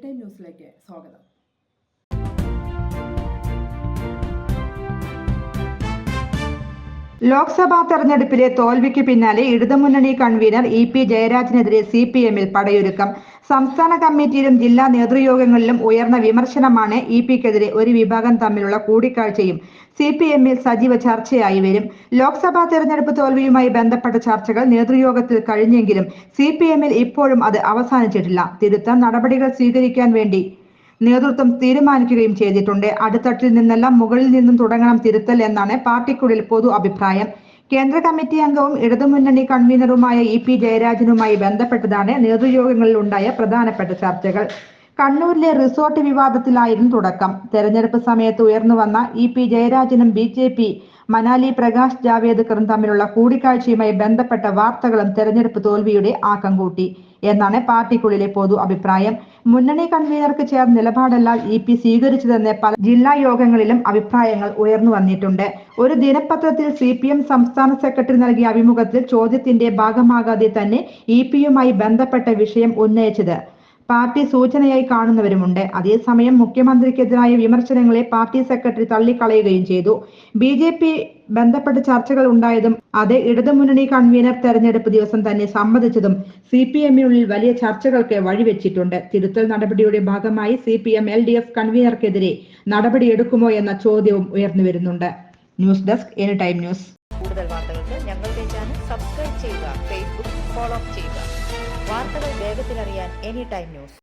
Time ന്യൂസിലേക്ക് സ്വാഗതം. ലോക്സഭാ തെരഞ്ഞെടുപ്പിലെ തോൽവിക്ക് പിന്നാലെ ഇടതുമുന്നണി കൺവീനർ ഇ.പി. ജയരാജനെതിരെ CPM-ൽ പടയൊരുക്കം. സംസ്ഥാന കമ്മിറ്റിയിലും ജില്ലാ നേതൃയോഗങ്ങളിലും ഉയർന്ന വിമർശനമാണ് ഇ.പി.ക്കെതിരെ ഒരു വിഭാഗം തമ്മിലുള്ള കൂടിക്കാഴ്ചയും CPM-ൽ സജീവ ചർച്ചയായി വരും. ലോക്സഭാ തെരഞ്ഞെടുപ്പ് തോൽവിയുമായി ബന്ധപ്പെട്ട ചർച്ചകൾ നേതൃയോഗത്തിൽ കഴിഞ്ഞെങ്കിലും CPM-ൽ ഇപ്പോഴും അത് അവസാനിച്ചിട്ടില്ല. തിരുത്തൽ നടപടികൾ സ്വീകരിക്കാൻ വേണ്ടി നേതൃത്വം തീരുമാനിക്കുകയും ചെയ്തിട്ടുണ്ട്. അടിത്തട്ടിൽ നിന്നെല്ലാം മുകളിൽ നിന്നും തുടങ്ങണം തിരുത്തൽ എന്നാണ് പാർട്ടിക്കുള്ളിൽ പൊതു അഭിപ്രായം. കേന്ദ്ര കമ്മിറ്റി അംഗവും ഇടതുമുന്നണി കൺവീനറുമായ ഇ.പി. ജയരാജനുമായി ബന്ധപ്പെട്ടതാണ് നേതൃയോഗങ്ങളിൽ ഉണ്ടായ പ്രധാനപ്പെട്ട ചർച്ചകൾ. കണ്ണൂരിലെ റിസോർട്ട് വിവാദത്തിലായിരുന്നു തുടക്കം. തെരഞ്ഞെടുപ്പ് സമയത്ത് ഉയർന്നുവന്ന ഇ.പി. ജയരാജനും BJP മനാലി പ്രകാശ് ജാവേദ്കറും തമ്മിലുള്ള കൂടിക്കാഴ്ചയുമായി ബന്ധപ്പെട്ട വാർത്തകളും തെരഞ്ഞെടുപ്പ് തോൽവിയുടെ ആക്കം കൂട്ടി എന്നാണ് പാർട്ടിക്കുള്ളിലെ പൊതു അഭിപ്രായം. മുന്നണി കൺവീനർക്ക് ചേർന്ന നിലപാടല്ല ഇ.പി. സ്വീകരിച്ചതെന്ന് പല ജില്ലാ യോഗങ്ങളിലും അഭിപ്രായങ്ങൾ ഉയർന്നു വന്നിട്ടുണ്ട്. ഒരു ദിനപത്രത്തിൽ CPM സംസ്ഥാന സെക്രട്ടറി നൽകിയ അഭിമുഖത്തിൽ ചോദ്യത്തിന്റെ ഭാഗമാകാതെ തന്നെ ഇ.പി.യുമായി ബന്ധപ്പെട്ട വിഷയം ഉന്നയിച്ചത് പാർട്ടി സൂചനയായി കാണുന്നവരുമുണ്ട്. അതേസമയം മുഖ്യമന്ത്രിക്കെതിരായ വിമർശനങ്ങളെ പാർട്ടി സെക്രട്ടറി തള്ളിക്കളയുകയും ചെയ്തു. BJP ബന്ധപ്പെട്ട ചർച്ചകൾ ഉണ്ടായതും അത് ഇടതുമുന്നണി കൺവീനർ തെരഞ്ഞെടുപ്പ് ദിവസം തന്നെ സമ്മതിച്ചതും CPM-നുള്ളിൽ വലിയ ചർച്ചകൾക്ക് വഴിവെച്ചിട്ടുണ്ട്. തിരുത്തൽ നടപടിയുടെ ഭാഗമായി CPM LDF കൺവീനർക്കെതിരെ നടപടിയെടുക്കുമോ എന്ന ചോദ്യവും ഉയർന്നുവരുന്നുണ്ട്. News desk any time news. കൂടുതൽ വാർത്തകൾക്ക് ഞങ്ങളുടെ ചാനൽ സബ്സ്ക്രൈബ് ചെയ്യുക, ഫേസ്ബുക്ക് ഫോളോ ചെയ്യുക. വാർത്തകൾ വേഗത്തിലറിയാൻ എനി ടൈം ന്യൂസ്.